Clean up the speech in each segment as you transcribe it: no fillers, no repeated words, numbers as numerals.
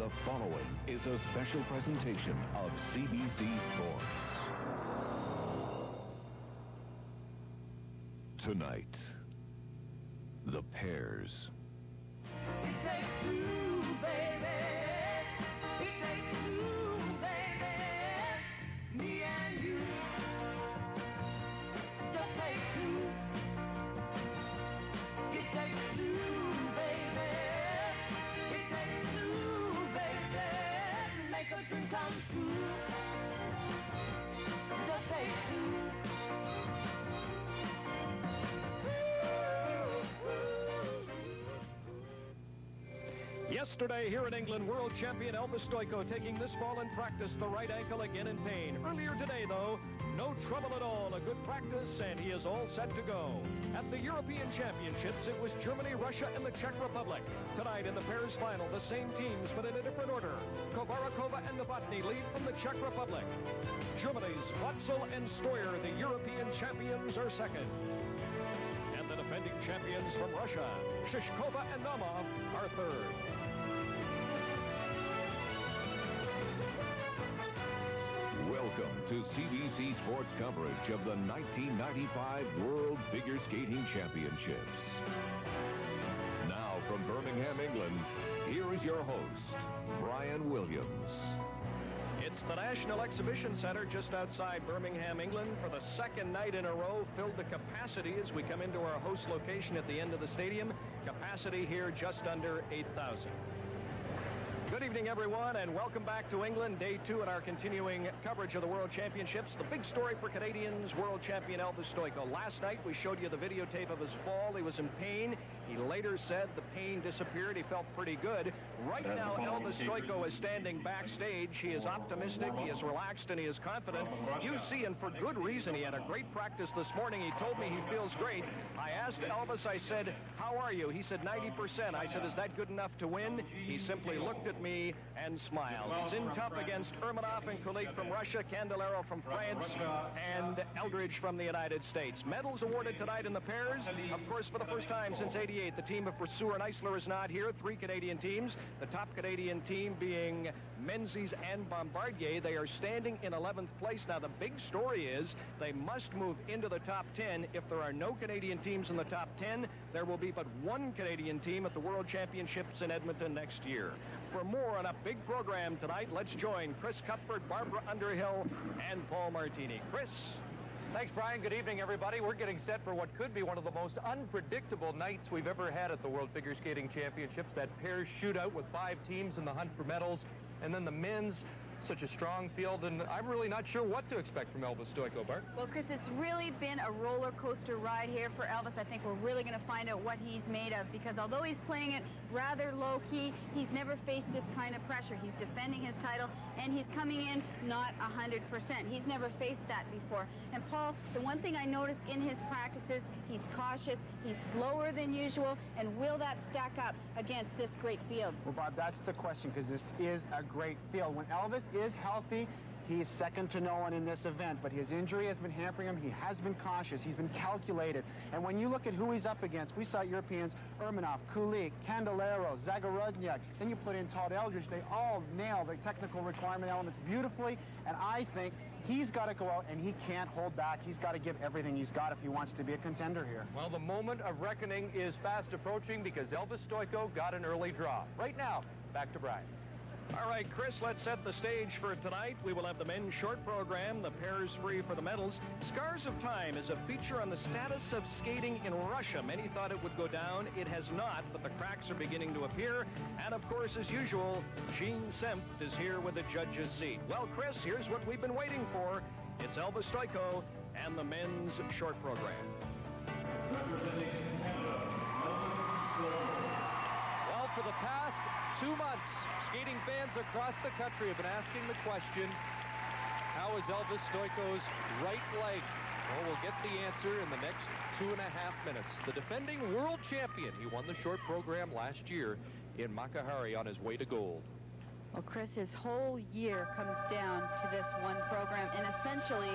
The following is a special presentation of CBC Sports. Tonight, the pairs. It takes two, baby. It takes two, baby. Me and you. Just take two. It takes two, baby. It takes two, baby. Make a dream come true. Just take two. Yesterday here in England, world champion Elvis Stojko taking this fall in practice, the right ankle again in pain. Earlier today, though, no trouble at all, a good practice, and he is all set to go. At the European Championships, it was Germany, Russia, and the Czech Republic. Tonight in the pairs final, the same teams, but in a different order. Kovarakova and Novotny lead from the Czech Republic. Germany's Wötzel and Stoyer, the European champions, are second. And the defending champions from Russia, Shishkova and Naumov, are third. Welcome to CBC Sports coverage of the 1995 World Figure Skating Championships. Now from Birmingham, England, here is your host, Brian Williams. It's the National Exhibition Center just outside Birmingham, England, for the second night in a row, filled to capacity as we come into our host location at the end of the stadium. Capacity here just under 8,000. Good evening, everyone, and welcome back to England. Day two in our continuing coverage of the World Championships. The big story for Canadians, world champion Elvis Stojko. Last night, we showed you the videotape of his fall. He was in pain. He later said the pain disappeared. He felt pretty good. Right now, Elvis Stojko is standing backstage. He is optimistic, he is relaxed, and he is confident. You see, and for good reason, he had a great practice this morning. He told me he feels great. I asked Elvis, I said, how are you? He said 90%. I said, is that good enough to win? He simply looked at me and smiled. He's in tough against Urmanov and Kulik from Russia, Candelero from France, and Eldridge from the United States. Medals awarded tonight in the pairs. Of course, for the first time since '88, the team of Brasseur and Eisler is not here. Three Canadian teams. The top Canadian team being Menzies and Bombardier. They are standing in 11th place. Now, the big story is they must move into the top 10. If there are no Canadian teams in the top 10, there will be but one Canadian team at the World Championships in Edmonton next year. For more on a big program tonight, let's join Chris Cuthbert, Barbara Underhill, and Paul Martini. Chris. Thanks, Brian. Good evening, everybody. We're getting set for what could be one of the most unpredictable nights we've ever had at the World Figure Skating Championships. That pairs shootout with 5 teams in the hunt for medals, and then the men's, such a strong field, and I'm really not sure what to expect from Elvis Stojko, Bart. Well, Chris, it's really been a roller coaster ride here for Elvis. I think we're really going to find out what he's made of, because although he's playing it rather low-key, he's never faced this kind of pressure. He's defending his title, and he's coming in not 100%. He's never faced that before. And Paul, the one thing I noticed in his practices, he's cautious, he's slower than usual, and will that stack up against this great field? Well, Bob, that's the question, because this is a great field. When Elvis is healthy, he's second to no one in this event, but his injury has been hampering him. He has been cautious. He's been calculated. And when you look at who he's up against, we saw Europeans, Urmanov, Kulik, Candelero, Zagorodniak, then you put in Todd Eldridge. They all nail the technical requirement elements beautifully, and I think he's got to go out, and he can't hold back. He's got to give everything he's got if he wants to be a contender here. Well, the moment of reckoning is fast approaching because Elvis Stojko got an early draw. Right now, back to Brian. All right, Chris, let's set the stage for tonight. We will have the men's short program, the pairs free for the medals. Scars of Time is a feature on the status of skating in Russia. Many thought it would go down. It has not, but the cracks are beginning to appear. And, of course, as usual, Gene Senft is here with the judge's seat. Well, Chris, here's what we've been waiting for. It's Elvis Stojko and the men's short program. Well, for the past 2 months, skating fans across the country have been asking the question, how is Elvis Stojko's right leg? Well, we'll get the answer in the next 2.5 minutes. The defending world champion, he won the short program last year in Makahari on his way to gold. Well, Chris, his whole year comes down to this one program, and essentially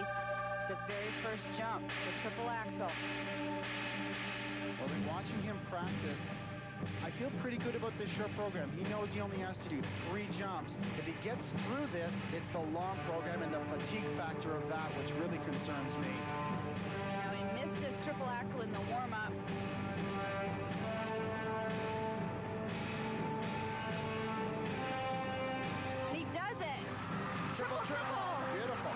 the very first jump, the triple axel. Well, in watching him practice, I feel pretty good about this short program. He knows he only has to do 3 jumps. If he gets through this, it's the long program and the fatigue factor of that which really concerns me. Now, he missed this triple axel in the warm-up. He does it! Triple, triple! Beautiful.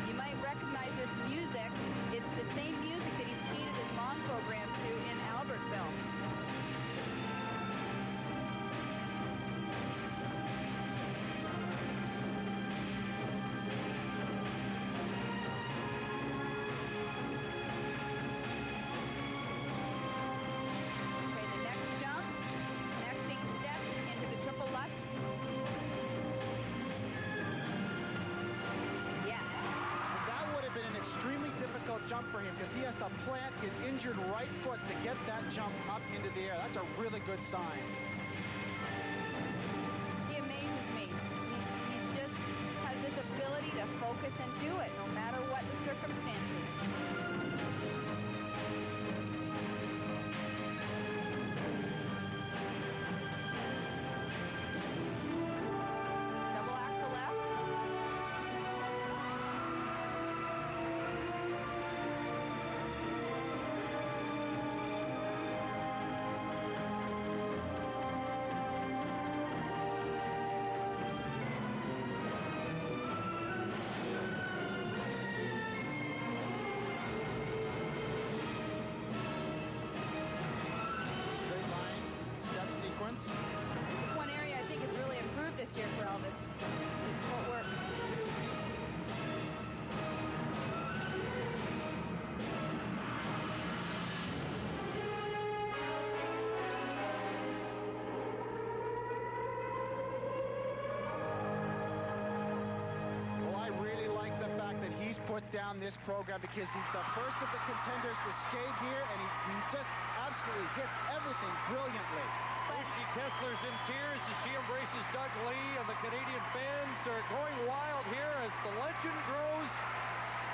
You might recognize this music. It's the same music that he skated his long program to in Albertville. Okay, the next jump, connecting step into the triple Lutz. Yes. That would have been an extremely difficult jump for him because he has to plant his injured right foot to get that jump up into the air. That's a really good sign. He amazes me. He just has this ability to focus and do it, no matter what the circumstances. Double axel left. Straight line, step sequence. One area I think has really improved this year for Elvis. His footwork. Well, I really like the fact that he's put down this program because he's the first of the contenders to skate here, and he just absolutely hits everything brilliantly. Uschi Kessler's in tears as she embraces Doug Lee, and the Canadian fans are going wild here as the legend grows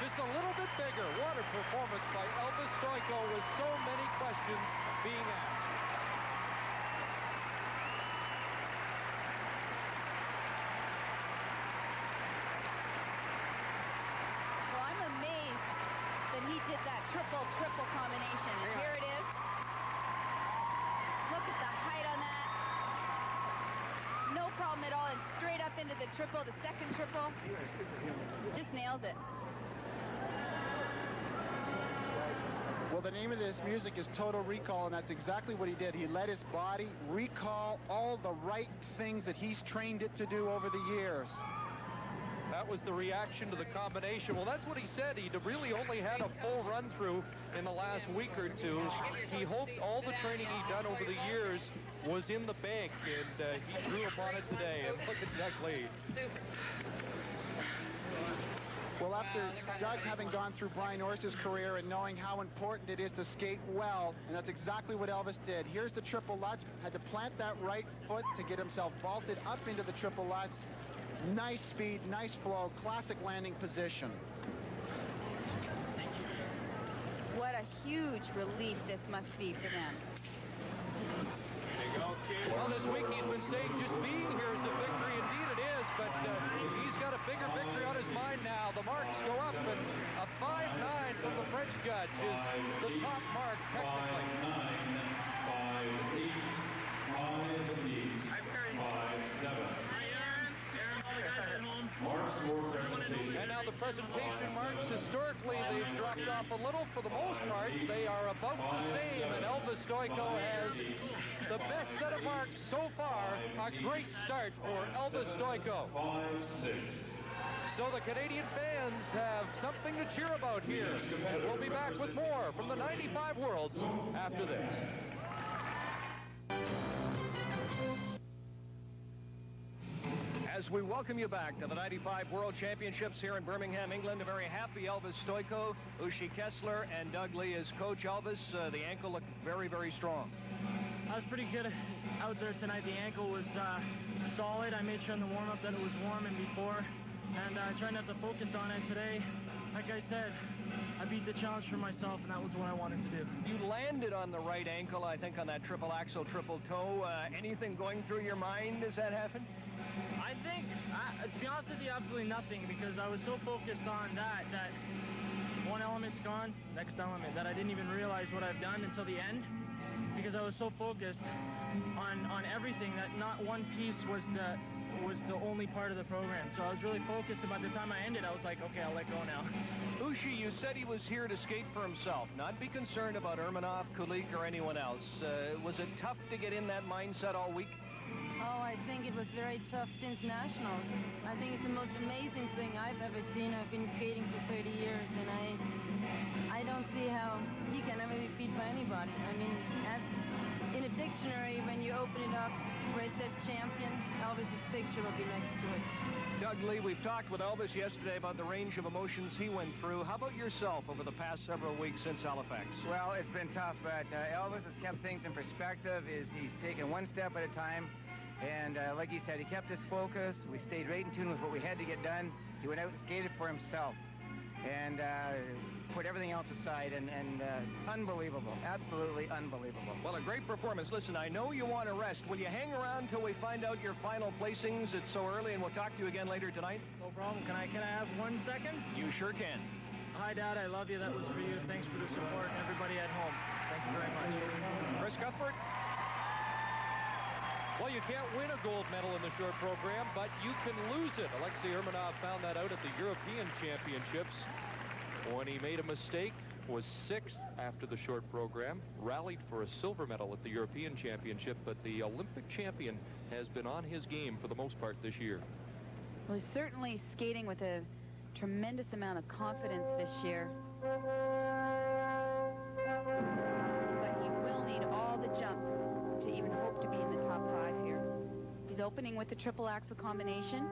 just a little bit bigger. What a performance by Elvis Stojko with so many questions being asked. Well, I'm amazed that he did that triple combination. And here it is. Look at the height on that. No problem at all. And straight up into the triple, the second triple. Just nails it. Well, the name of this music is Total Recall, and that's exactly what he did. He let his body recall all the right things that he's trained it to do over the years. That was the reaction to the combination. Well, that's what he said. He really only had a full run-through in the last week or two. He hoped all the training he'd done over the years was in the bank, and he drew upon it today. And look at Doug Lee. Well, after Doug having gone through Brian Norris's career and knowing how important it is to skate well, and that's exactly what Elvis did. Here's the triple Lutz. Had to plant that right foot to get himself vaulted up into the triple Lutz. Nice speed, nice flow, classic landing position. What a huge relief this must be for them. Well, this week he's been saying just being here is a victory. Indeed it is, but he's got a bigger victory on his mind now. The marks go up, and a 5.9 from the French judge is the top mark technically. 5.8, 5.7. And now the presentation marks, historically, they've dropped off a little. For the most part, they are about the same, and Elvis Stojko has the best set of marks so far. A great start for Elvis Stojko. 5.6. So the Canadian fans have something to cheer about here. And we'll be back with more from the 95 Worlds after this. As we welcome you back to the 95 World Championships here in Birmingham, England, a very happy Elvis Stojko, Uschi Kessler, and Doug Lee as coach. Elvis, the ankle looked very, very strong. I was pretty good out there tonight. The ankle was solid. I made sure in the warm-up that it was warm and before, and trying not to focus on it today. Like I said, I beat the challenge for myself, and that was what I wanted to do. You landed on the right ankle, I think, on that triple axel, triple toe. Anything going through your mind as that happened? I think, to be honest with you, absolutely nothing, because I was so focused on that one element's gone, next element, that I didn't even realize what I've done until the end, because I was so focused on everything that not one piece was the only part of the program. So I was really focused, and by the time I ended, I was like, okay, I'll let go now. Ushi, you said he was here to skate for himself, not be concerned about Urmanov, Kulik, or anyone else. Was it tough to get in that mindset all week? Oh, I think it was very tough since Nationals. I think it's the most amazing thing I've ever seen. I've been skating for 30 years, and I don't see how he can ever be beat by anybody. I mean, in a dictionary, when you open it up where it says champion, Elvis's picture will be next to it. Doug Lee, we've talked with Elvis yesterday about the range of emotions he went through. How about yourself over the past several weeks since Halifax? Well, it's been tough, but Elvis has kept things in perspective. He's taken one step at a time. And like he said, he kept his focus. We stayed right in tune with what we had to get done. He went out and skated for himself and put everything else aside. And unbelievable, absolutely unbelievable. Well, a great performance. Listen, I know you want to rest. Will you hang around till we find out your final placings? It's so early, and we'll talk to you again later tonight. No problem. Can I have 1 second? You sure can. Hi, Dad. I love you. That was for you. Thanks for the support. And everybody at home, thank you very much. Chris Cuthbert? Well, you can't win a gold medal in the short program, but you can lose it. Alexei Urmanov found that out at the European Championships when he made a mistake, was 6th after the short program, rallied for a silver medal at the European Championship, but the Olympic champion has been on his game for the most part this year. Well, he's certainly skating with a tremendous amount of confidence this year. But he will need all the jumps to even hope to be in the top 5 here. He's opening with the triple axel combination.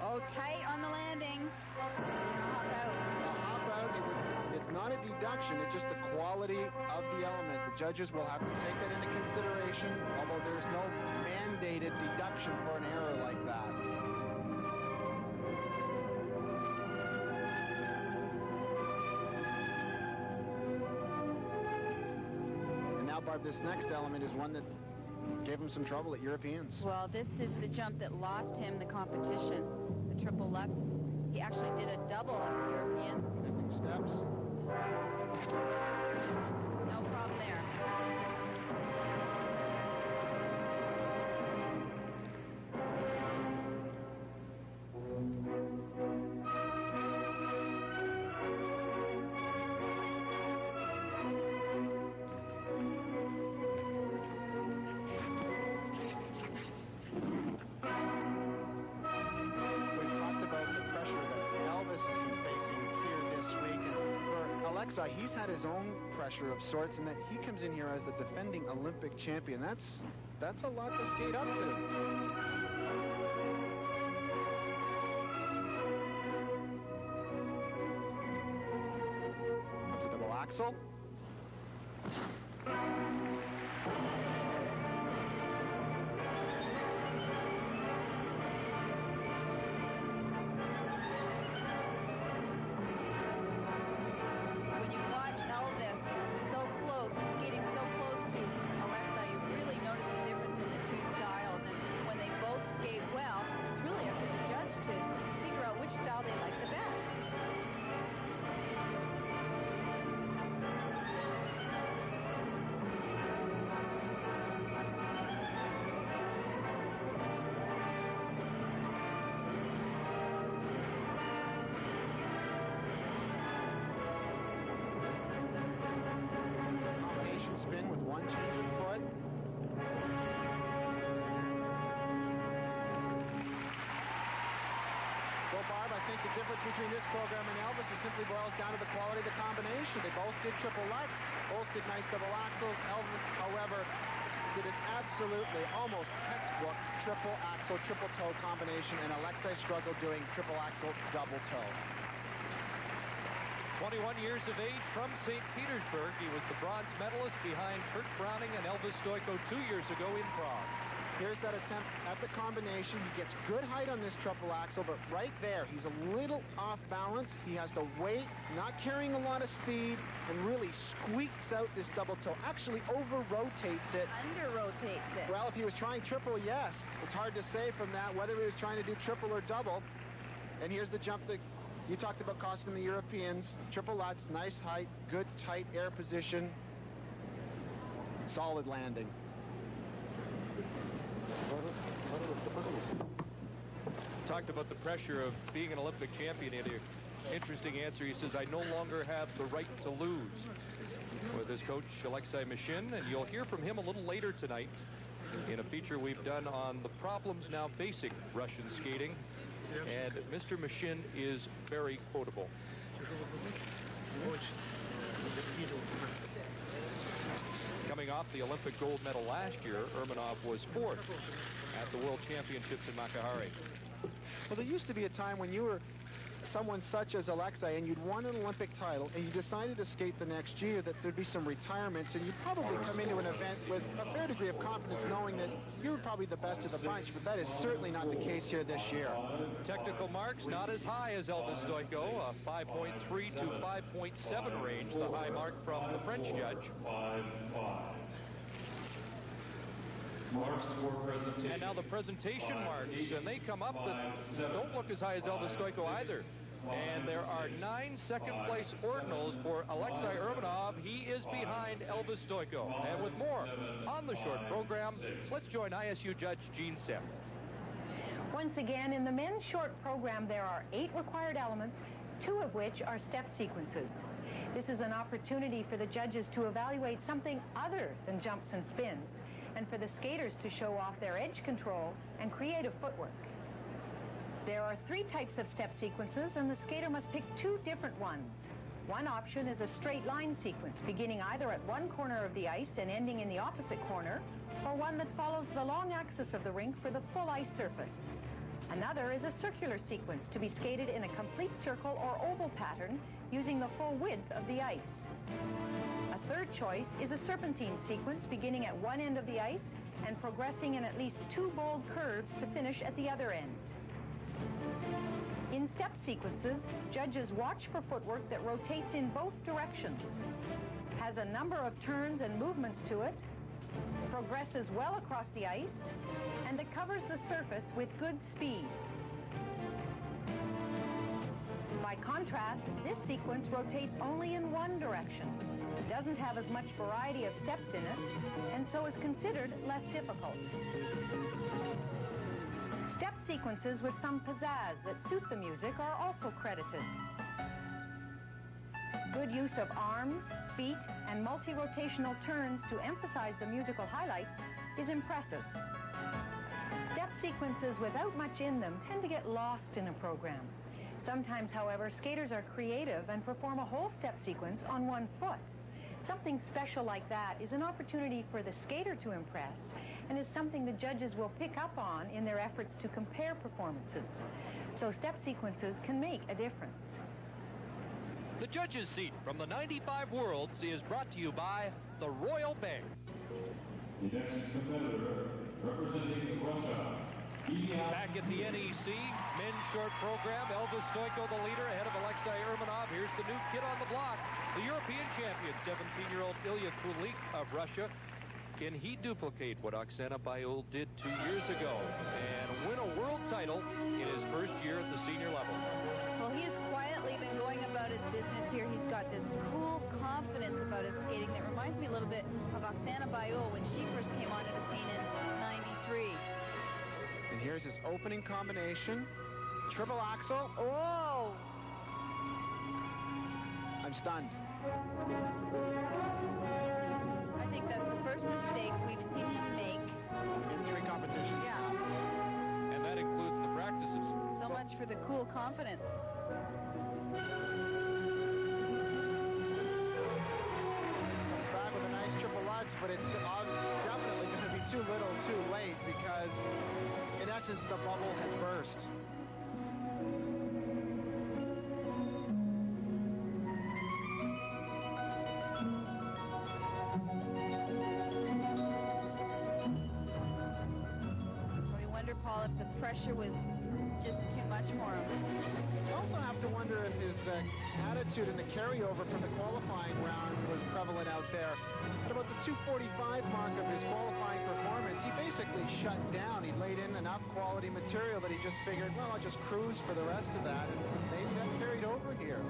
Oh, tight on the landing. Hop out. Hop out. It's not a deduction. It's just the quality of the element. The judges will have to take that into consideration, although there's no mandated deduction for an error like that. And now, Barb, this next element is one that gave him some trouble at Europeans. Well, this is the jump that lost him the competition, the triple Lutz. He actually did a double at the Europeans. Flipping steps. No problem there. He's had his own pressure of sorts, and that he comes in here as the defending Olympic champion. That's a lot to skate up to. Comes a double axel. Between this program and Elvis, it simply boils down to the quality of the combination. They both did triple Lutz, both did nice double axles. Elvis, however, did an absolutely almost textbook triple axel, triple toe combination, and Alexei struggled doing triple axel, double toe. 21 years of age from St. Petersburg. He was the bronze medalist behind Kurt Browning and Elvis Stojko 2 years ago in Prague. Here's that attempt at the combination. He gets good height on this triple axel, but right there, he's a little off balance. He has to wait, not carrying a lot of speed, and really squeaks out this double toe. Actually over-rotates it. Under-rotates it. Well, if he was trying triple, yes. It's hard to say from that whether he was trying to do triple or double. And here's the jump that you talked about costing the Europeans. Triple Lutz, nice height, good tight air position. Solid landing. Talked about the pressure of being an Olympic champion. He had an interesting answer. He says, I no longer have the right to lose. With his coach, Alexei Mishin, and you'll hear from him a little later tonight in a feature we've done on the problems now facing Russian skating. And Mr. Mishin is very quotable. Coming off the Olympic gold medal last year, Urmanov was 4th at the World Championships in Makahari. Well, there used to be a time when you were someone such as Alexei and you'd won an Olympic title and you decided to skate the next year, that there'd be some retirements, and you'd probably come into an event with a fair degree of confidence knowing that you were probably the best of the bunch, but that is certainly not the case here this year. Technical marks not as high as Elvis Stojko, a 5.3 to 5.7 range, the high mark from the French judge. 5-5. Marks for presentation. And now the presentation marks, and they come up that don't look as high as Elvis Stojko either. And there are 9 second-place ordinals for Alexei Urmanov. He is behind Elvis Stojko. And with more on the short program, let's join ISU judge Gene Sipp. Once again, in the men's short program, there are 8 required elements, 2 of which are step sequences. This is an opportunity for the judges to evaluate something other than jumps and spins, and for the skaters to show off their edge control and creative footwork. There are 3 types of step sequences, and the skater must pick 2 different ones. One option is a straight line sequence, beginning either at one corner of the ice and ending in the opposite corner, or one that follows the long axis of the rink for the full ice surface. Another is a circular sequence to be skated in a complete circle or oval pattern using the full width of the ice. A third choice is a serpentine sequence beginning at one end of the ice and progressing in at least 2 bold curves to finish at the other end. In step sequences, judges watch for footwork that rotates in both directions, has a number of turns and movements to it, progresses well across the ice, and it covers the surface with good speed. By contrast, this sequence rotates only in one direction. It doesn't have as much variety of steps in it, and so is considered less difficult. Step sequences with some pizzazz that suit the music are also credited. Good use of arms, feet, and multi-rotational turns to emphasize the musical highlights is impressive. Step sequences without much in them tend to get lost in a program. Sometimes, however, skaters are creative and perform a whole step sequence on one foot. Something special like that is an opportunity for the skater to impress, and is something the judges will pick up on in their efforts to compare performances. So step sequences can make a difference. The judge's seat from the 95 Worlds is brought to you by the Royal Bank. The next competitor, representing Russia. Back at the NEC men's short program, Elvis Stojko, the leader, ahead of Alexei Urmanov. Here's the new kid on the block, the European champion, 17-year-old Ilya Kulik of Russia. Can he duplicate what Oksana Bayul did 2 years ago and win a world title in his first year at the senior level? Well, he's quietly been going about his business here. He's got this cool confidence about his skating that reminds me a little bit of Oksana Bayul when she first came onto the scene in '93. And here's his opening combination. Triple axel. Oh! I'm stunned. I think that's the first mistake we've seen him make. In 3 competitions. Yeah. And that includes the practices. So much for the cool confidence. Comes back with a nice triple Lutz, but it's definitely going to be too little, too late, because in essence, the bubble has burst. We wonder, Paul, if the pressure was just too much for him. You also have to wonder if his attitude and the carryover from the qualifying round was prevalent out there. At about the 2:45 mark of his qualifying performance, he basically shut down. He laid in enough quality material that he just figured, well, I'll just cruise for the rest of that, and maybe that carried over here.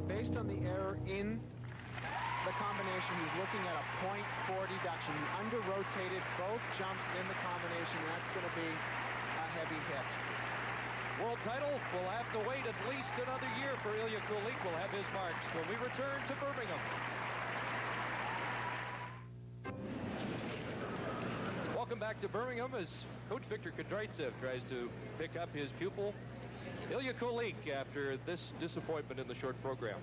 Based on the error in the combination, he's looking at a 0.4 deduction. He under-rotated both jumps in the combination, and that's going to be a heavy hit. World title will have to wait at least another year for Ilya Kulik. Will have his marks when we return to Birmingham. Welcome back to Birmingham as Coach Viktor Kudryavtsev tries to pick up his pupil Ilya Kulik after this disappointment in the short program.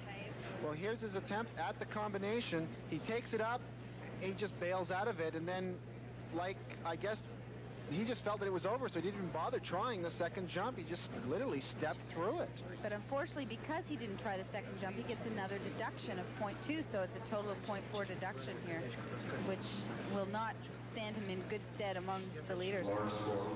Well, here's his attempt at the combination. He takes it up, he just bails out of it, and then, like, I guess he just felt that it was over, so he didn't even bother trying the second jump. He just literally stepped through it. But unfortunately, because he didn't try the second jump, he gets another deduction of 0.2, so it's a total of 0.4 deduction here, which will not stand him in good stead among the leaders.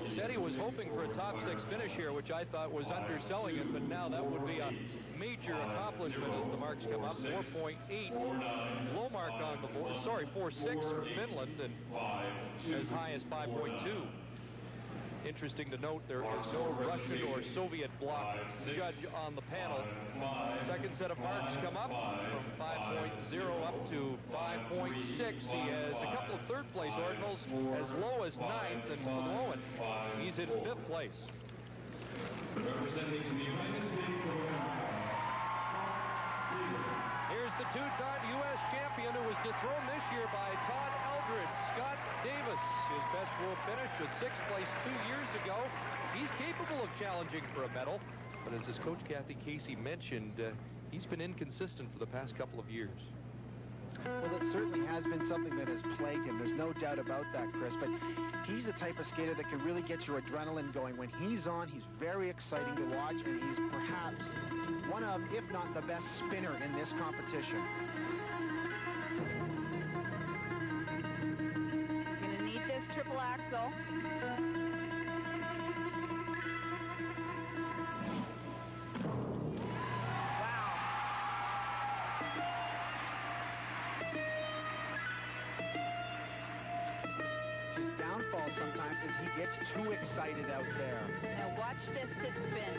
He said he was hoping for a top 6 finish here, which I thought was underselling it, but now that would be a major accomplishment as the marks come up. 4.8 low mark on the board. Sorry, 4.6 for Finland, and as high as 5.2. Interesting to note, there is no Russian or Soviet bloc judge on the panel. Second set of marks come up from 5.0 up to 5.6. He has a couple of third-place ordinals as low as 9th, and Malowan, he's in 5th place. Representing the United States of America. Here's the two-time U.S. champion who was dethroned this year by Todd Eldredge, Scott Davis. His best world finish was 6th place 2 years ago. He's capable of challenging for a medal, but as his coach Kathy Casey mentioned, he's been inconsistent for the past couple of years. Well, it certainly has been something that has plagued him. There's no doubt about that, Chris. But he's the type of skater that can really get your adrenaline going. When he's on, he's very exciting to watch, and he's perhaps one of, if not the best spinner in this competition. He's going to need this triple axel. Sometimes is he gets too excited out there. Now watch this sit spin.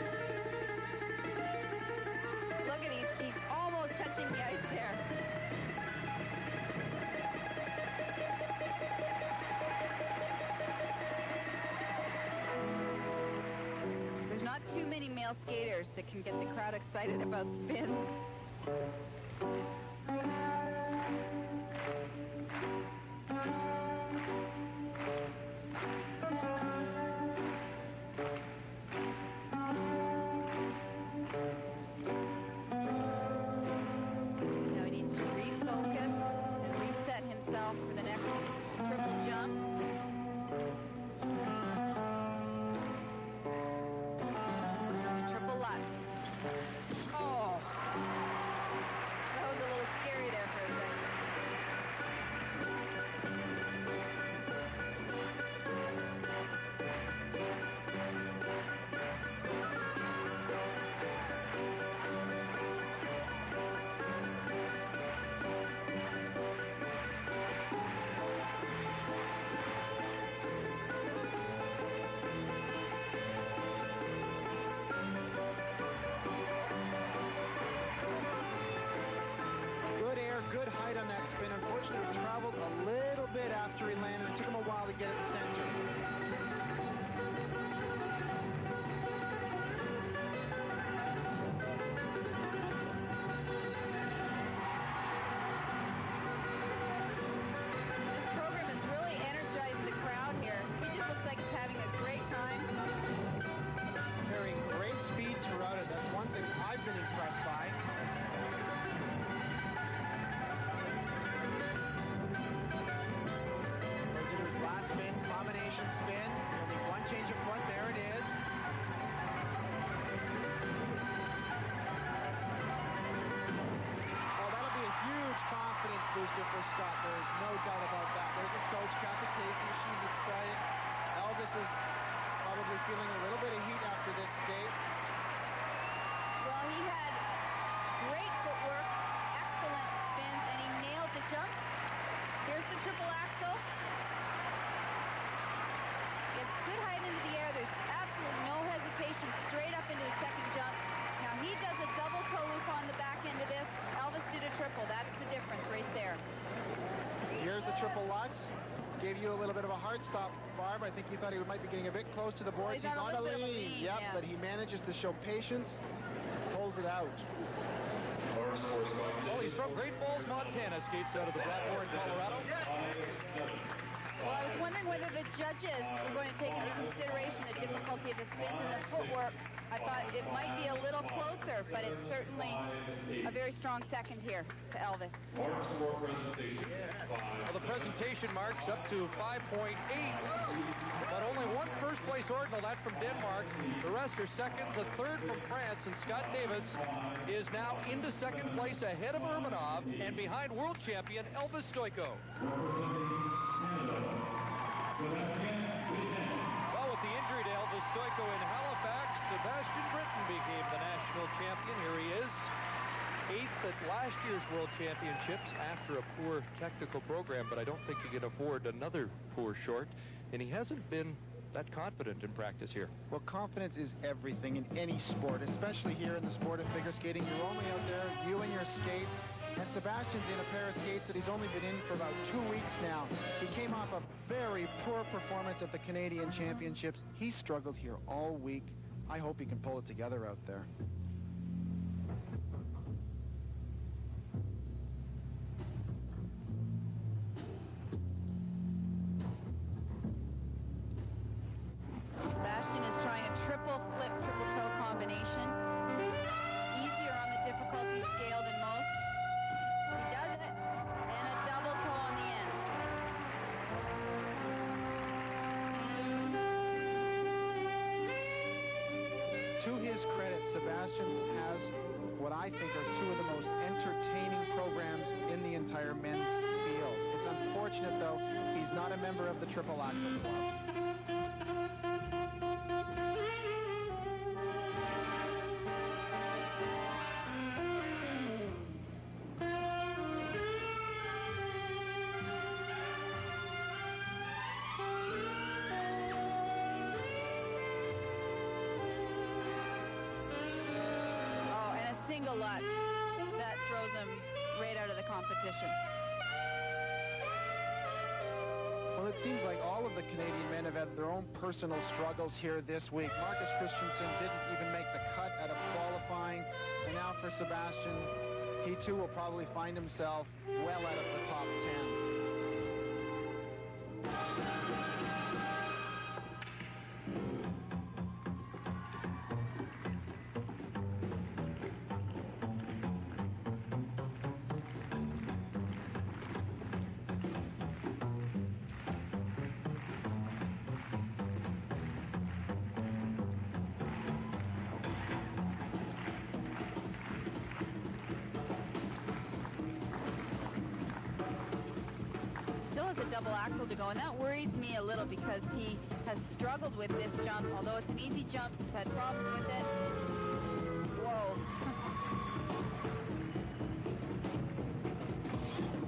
Look at he's almost touching the ice there. There's not too many male skaters that can get the crowd excited about spins. good height on that spin. Unfortunately, it traveled a little bit after he landed. It took him a while to get it centered. Booster for Scott. There is no doubt about that. There's his coach, Kathy Casey. She's excited. Elvis is probably feeling a little bit of heat after this skate. Well, he had great footwork, excellent spins, and he nailed the jumps. Here's the triple axel. Gets good height into the air. There's absolutely no hesitation. Straight up into the second jump. Now he does a double toe loop on the back end of this. Elvis did a triple. That's the difference right there. Here's the triple Lutz. Gave you a little bit of a hard stop, Barb. I think you thought he might be getting a bit close to the boards. Well, he's on a lean. Yep, yeah. But he manages to show patience. Pulls it out. Well, he's from Great Falls, Montana. Skates out of the Blackboard, Colorado. Well, I was wondering whether the judges were going to take into consideration the difficulty of the spins and the footwork. I thought it might be a little closer, but it's certainly a very strong second here to Elvis. Well, the presentation marks up to 5.8, but only one first-place ordinal, that from Denmark. The rest are seconds, a third from France, and Scott Davis is now into second place ahead of Urmanov and behind world champion Elvis Stojko. Well, with the injury to Elvis Stojko in Halifax, Sebastian Britton became the national champion. Here he is, 8th at last year's World Championships after a poor technical program, but I don't think he can afford another poor short, and he hasn't been that confident in practice here. Well, confidence is everything in any sport, especially here in the sport of figure skating. You're only out there viewing your skates, and Sebastian's in a pair of skates that he's only been in for about 2 weeks now. He came off a very poor performance at the Canadian Championships. He struggled here all week. I hope he can pull it together out there. Sebastian is trying a triple flip, triple toe combination. Easier on the difficulty scale than most. He does it, and a double toe on the end. To his credit, Sebastian has what I think are two of the most entertaining programs in the entire men's field. It's unfortunate, though, he's not a member of the Triple Axel Club. Single Lutz that throws him right out of the competition. Well, it seems like all of the Canadian men have had their own personal struggles here this week. Marcus Christensen didn't even make the cut out of qualifying. And now for Sebastian, he too will probably find himself well out of the top 10. Double axel to go, and that worries me a little because he has struggled with this jump. Although it's an easy jump, he's had problems with it. Whoa.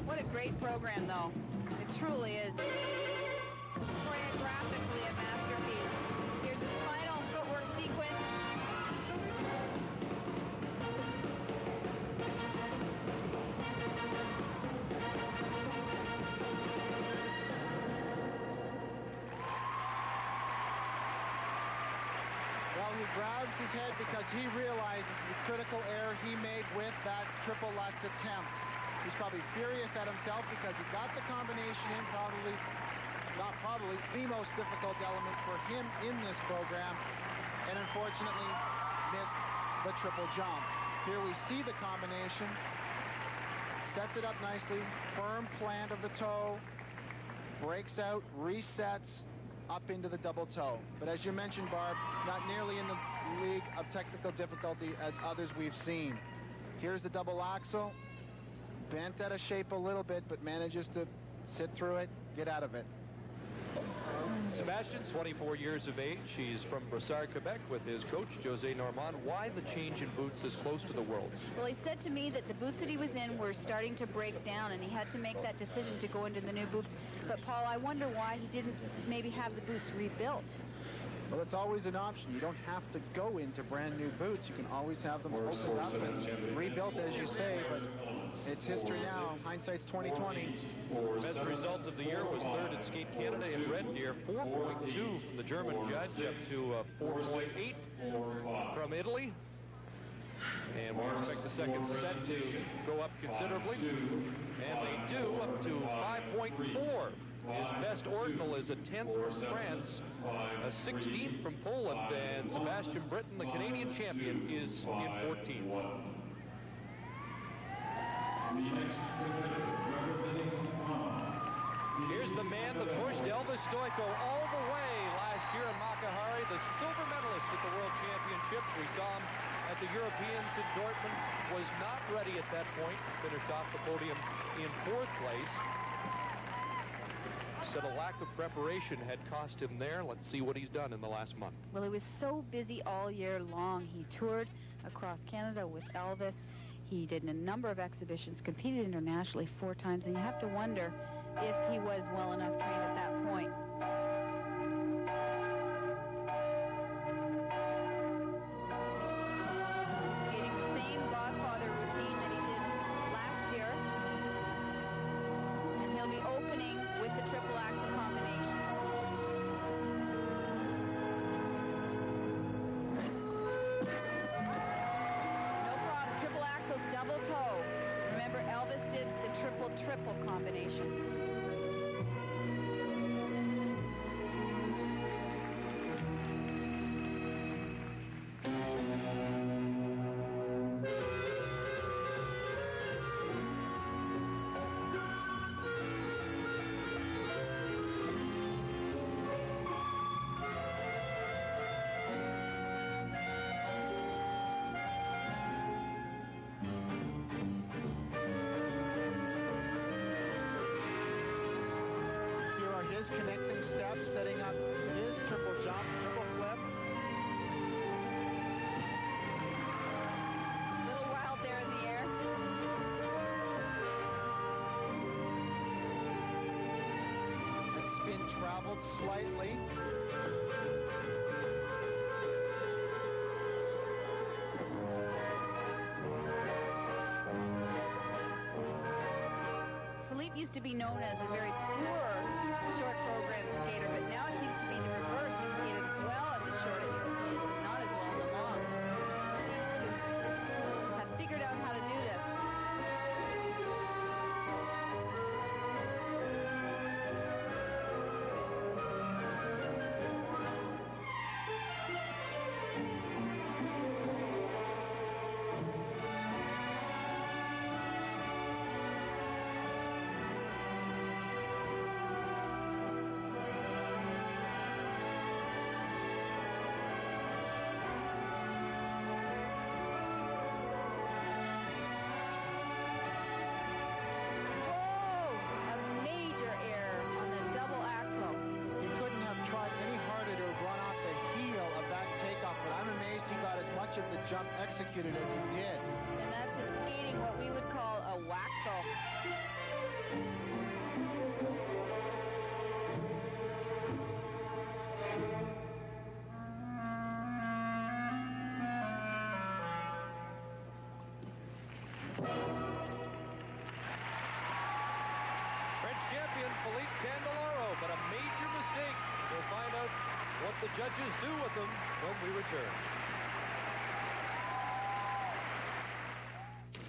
What a great program, though. It truly is. Choreographically a masterpiece. Here's his final footwork sequence. grabs his head because he realizes the critical error he made with that triple Lutz attempt. He's probably furious at himself because he got the combination in, the most difficult element for him in this program, and unfortunately missed the triple jump. Here we see the combination, sets it up nicely, firm plant of the toe, breaks out, resets, up into the double toe. But as you mentioned, Barb, not nearly in the league of technical difficulty as others we've seen. Here's the double axel, bent out of shape a little bit, but manages to sit through it, get out of it. Sebastian's 24 years of age. He's from Brossard, Quebec, with his coach, José Normand. Why the change in boots this close to the Worlds? Well, he said to me that the boots that he was in were starting to break down, and he had to make that decision to go into the new boots. But, Paul, I wonder why he didn't maybe have the boots rebuilt. Well, it's always an option. You don't have to go into brand new boots. You can always have them opened up and rebuilt, as you say, but it's history now. Hindsight's 20/20. Best result of the year was third at Skate Canada in Red Deer, 4.2 from the German judge, up to 4.8 from Italy. And we expect the second set to go up considerably. And they do, up to 5.4. His best ordinal is a 10th from France, a 16th from Poland, and Sebastian Britton, the Canadian champion, is in 14th. Here's the man that pushed Elvis Stojko all the way last year in Makahari, the silver medalist at the World Championships. We saw him at the Europeans in Dortmund, was not ready at that point, finished off the podium in 4th place. Said a lack of preparation had cost him there. Let's see what he's done in the last month. Well, he was so busy all year long. He toured across Canada with Elvis. He did a number of exhibitions, competed internationally 4 times, and you have to wonder if he was well enough trained at that point. Skating the same Godfather routine that he did last year. And he'll be opening with the triple axel combination. No problem. Triple axel, double toe. Remember, Elvis did the triple combination. Connecting steps, setting up his triple jump, triple flip. A little wild there in the air. The spin traveled slightly. Philippe used to be known as a very poor short program skater, but now it seems to be the reverse. He skated well at the short at Europeans and not as well in the long. He seems to have figured out how to do this. Of the jump executed as he did. And that's in skating what we would call a waxel. French champion Philippe Candeloro, but a major mistake. We'll find out what the judges do with them when we return.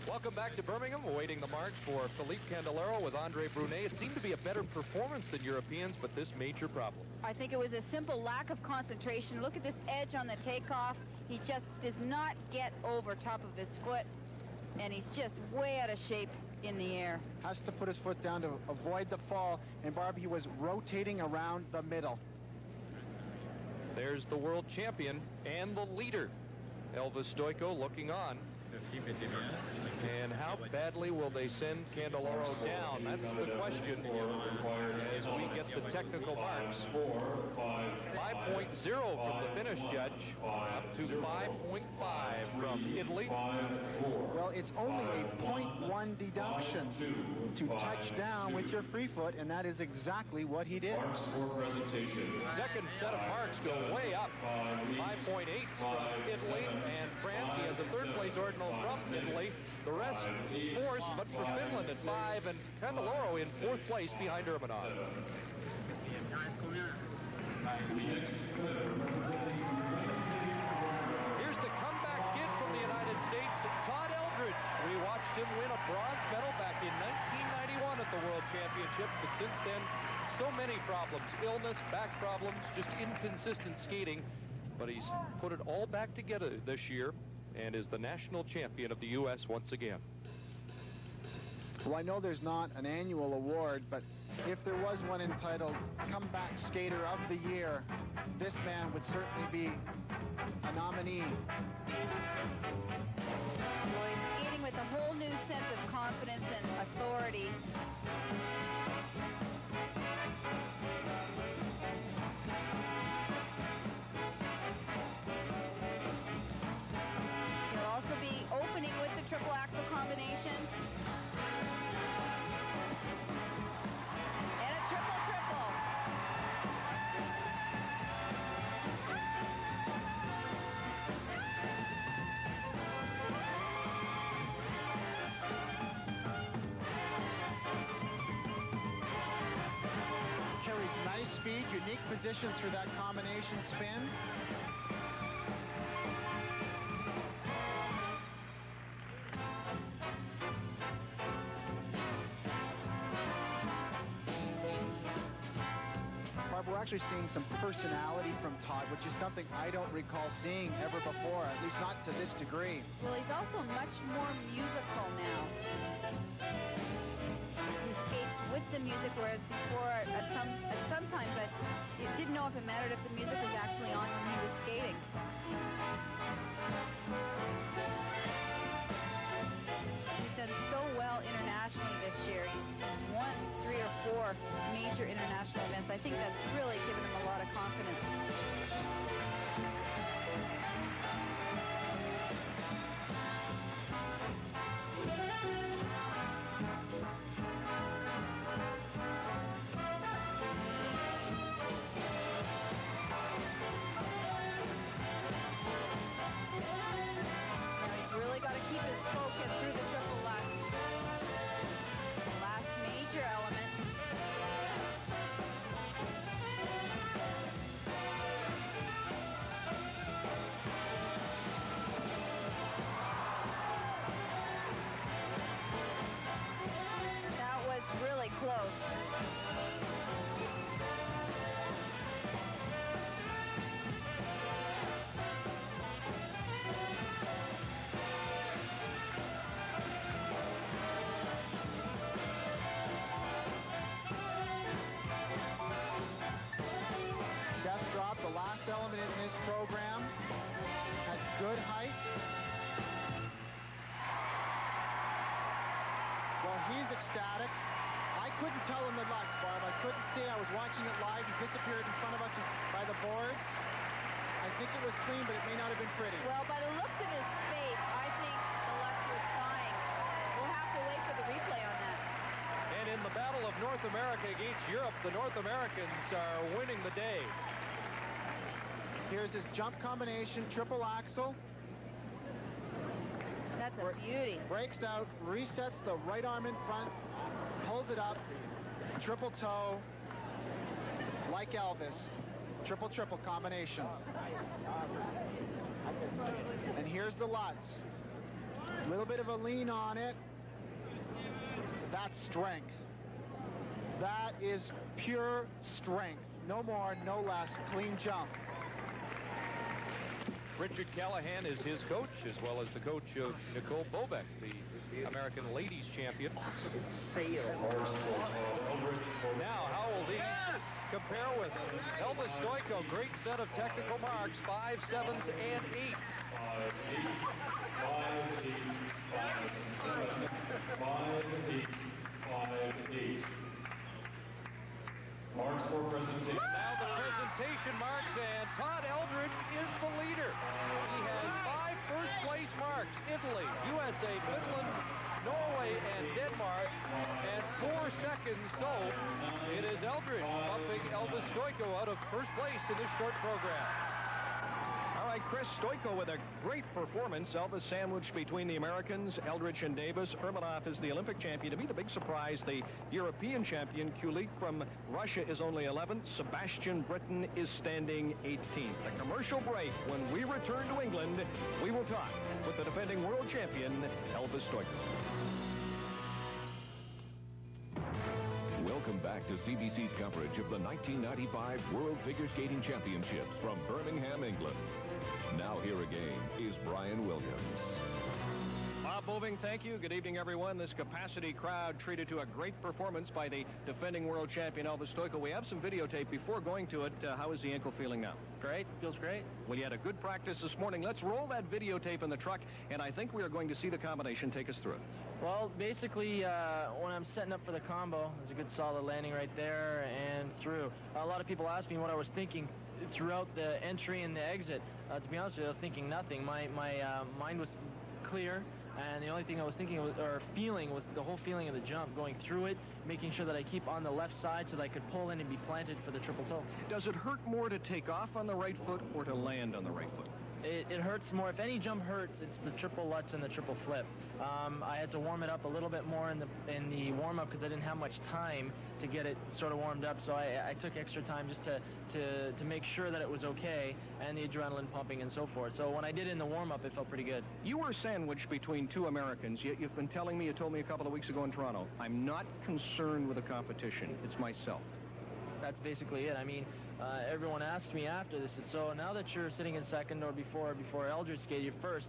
Welcome back to Birmingham, awaiting the mark for Philippe Candeloro with Andre Brunet. It seemed to be a better performance than Europeans, but this major problem. I think it was a simple lack of concentration. Look at this edge on the takeoff. He just does not get over top of his foot, and he's just way out of shape in the air. Has to put his foot down to avoid the fall, and Barb, he was rotating around the middle. There's the world champion and the leader, Elvis Stojko, looking on. And how badly will they send Candeloro down? That's the question as we get the technical marks. 5.0 from the finish judge, up to 5.5 from Italy. Well, it's only a 0.1 deduction to touch down with your free foot, and that is exactly what he did. Second set of marks go way up. 5.8 from Italy and France. He has a third place ordinal from Italy. The rest fourth, but for Finland at 5, and Candeloro in fourth place behind Urbanov. Here's the comeback kid from the United States, Todd Eldredge. We watched him win a bronze medal back in 1991 at the World Championship, but since then, so many problems. Illness, back problems, just inconsistent skating. But he's put it all back together this year and is the national champion of the U.S. once again. Well, I know there's not an annual award, but if there was one entitled Comeback Skater of the Year, this man would certainly be a nominee. Well, he's skating with a whole new sense of confidence and authority. Opening with the triple axel combination. And a triple. Carries nice speed, unique position through that combination spin. We're actually seeing some personality from Todd, which is something I don't recall seeing ever before, at least not to this degree. Well, he's also much more musical now. He skates with the music, whereas before, sometimes you didn't know if it mattered if the music was actually on when he was skating. He's done so well internationally this year. He's won 3 or 4 major international events. I think that's really given him a lot of confidence. Now he's really got to keep his focus through the triple lux. Last major element. That was really close. Death drop, the last element in this program, had good height. Well, he's ecstatic. I couldn't tell him the lux, Barb. I couldn't see. I was watching it live. He disappeared in front of us by the boards. I think it was clean, but it may not have been pretty. Well, by the looks of his face, I think the lux was fine. We'll have to wait for the replay on that. And in the battle of North America against Europe, the North Americans are winning the day. Here's his jump combination, triple axel. That's a beauty. Breaks out, resets the right arm in front, pulls it up, triple toe, like Elvis. Triple combination. And here's the Lutz. A little bit of a lean on it. That's strength. That is pure strength. No more, no less. Clean jump. Richard Callahan is his coach, as well as the coach of Nicole Bobek, the American ladies champion. Now, how will these compare with Elvis Stojko? Great set of technical marks, 5 7s and 8s. 5-8. Marks for presentation. Now the presentation marks, and Todd Eldredge is the leader. He has 5 first-place marks: Italy, USA, Finland, Norway, and Denmark, and 4 seconds. So it is Eldredge bumping Elvis Stojko out of first place in this short program. All right, Chris, Stojko with a great performance. Elvis sandwiched between the Americans, Eldredge and Davis. Urmanov is the Olympic champion. To me, the big surprise, the European champion, Kulik from Russia, is only 11th. Sebastian Britten is standing 18th. A commercial break. When we return to England, we will talk with the defending world champion, Elvis Stojko. Welcome back to CBC's coverage of the 1995 World Figure Skating Championships from Birmingham, England. Now here again is Brian Williams. Bob Boving, thank you. Good evening, everyone. This capacity crowd treated to a great performance by the defending world champion, Elvis Stojko. We have some videotape. Before going to it, how is the ankle feeling now? Great. Feels great. Well, you had a good practice this morning. Let's roll that videotape in the truck, and I think we are going to see the combination. Take us through it. Well, basically, when I'm setting up for the combo, there's a good solid landing right there and through. A lot of people ask me what I was thinking throughout the entry and the exit. To be honest with you, I was thinking nothing. My mind was clear, and the only thing I was thinking or feeling was the whole feeling of the jump, going through it, making sure that I keep on the left side so that I could pull in and be planted for the triple toe. Does it hurt more to take off on the right foot or to land on the right foot? It hurts more. If any jump hurts, it's the triple Lutz and the triple flip. I had to warm it up a little bit more in the warm-up because I didn't have much time to get it sort of warmed up. So I took extra time just to make sure that it was okay, and the adrenaline pumping and so forth. So when I did it in the warm-up, it felt pretty good. You were sandwiched between 2 Americans, yet you've been telling me, you told me a couple of weeks ago in Toronto, I'm not concerned with the competition. It's myself. That's basically it. I mean, everyone asked me after this, so now that you're sitting in second or before Eldredge skated first,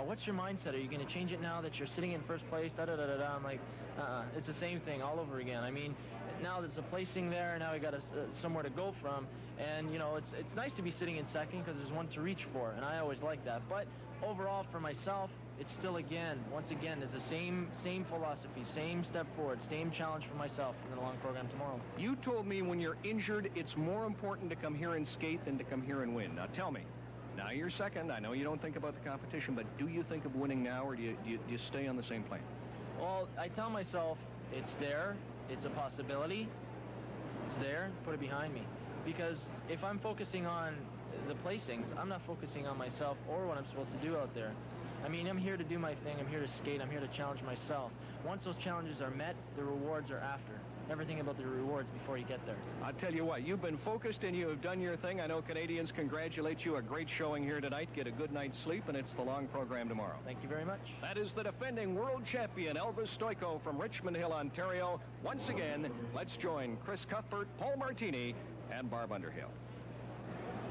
what's your mindset? Are you going to change it now that you're sitting in first place? I'm like, it's the same thing all over again. I mean, now there's a placing there, now we got somewhere to go from, and you know, it's nice to be sitting in second because there's one to reach for, and I always like that. But overall, for myself, it's still, once again, there's the same philosophy, same step forward, same challenge for myself in the long program tomorrow. You told me when you're injured, it's more important to come here and skate than to come here and win. Now tell me, now you're second. I know you don't think about the competition, but do you think of winning now, or do you stay on the same plane? Well, I tell myself it's there, it's a possibility, it's there, put it behind me. Because if I'm focusing on the placings, I'm not focusing on myself or what I'm supposed to do out there. I mean, I'm here to do my thing. I'm here to skate. I'm here to challenge myself. Once those challenges are met, the rewards are after. Never think about the rewards before you get there. I'll tell you what, you've been focused and you have done your thing. I know Canadians congratulate you. A great showing here tonight. Get a good night's sleep, and it's the long program tomorrow. Thank you very much. That is the defending world champion, Elvis Stojko from Richmond Hill, Ontario. Once again, let's join Chris Cuthbert, Paul Martini, and Barb Underhill.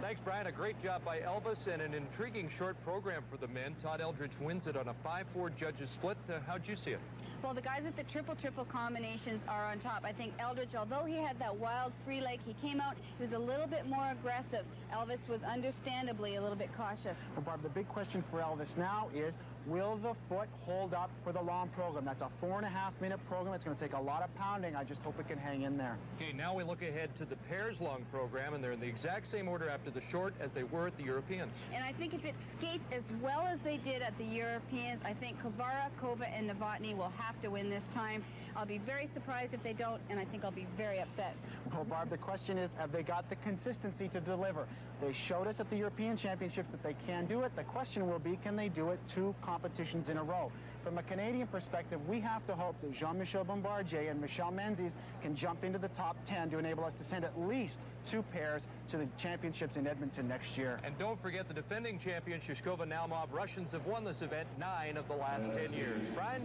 Thanks, Brian. A great job by Elvis and an intriguing short program for the men. Todd Eldredge wins it on a 5-4 judges split. How'd you see it? Well, the guys with the triple combinations are on top. I think Eldredge, although he had that wild free leg, he came out, he was a little bit more aggressive. Elvis was understandably a little bit cautious. Well, Barb, the big question for Elvis now is, will the foot hold up for the long program? That's a 4.5-minute program. It's going to take a lot of pounding. I just hope it can hang in there. Okay, now we look ahead to the pairs long program, and they're in the exact same order after the short as they were at the Europeans. And I think if it skates as well as they did at the Europeans, I think Kovara, Kova, and Novotny will have to win this time. I'll be very surprised if they don't, and I think I'll be very upset. Well, Barb, the question is, have they got the consistency to deliver? They showed us at the European Championships that they can do it. The question will be, can they do it 2 competitions in a row? from a Canadian perspective, we have to hope that Jean-Michel Bombardier and Michel Menzies can jump into the top 10 to enable us to send at least 2 pairs to the championships in Edmonton next year. And don't forget the defending champion, Shishkova Naumov. Russians have won this event 9 of the last 10 years. Brian?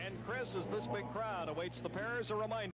And Chris, as this big crowd awaits the pairs, a reminder.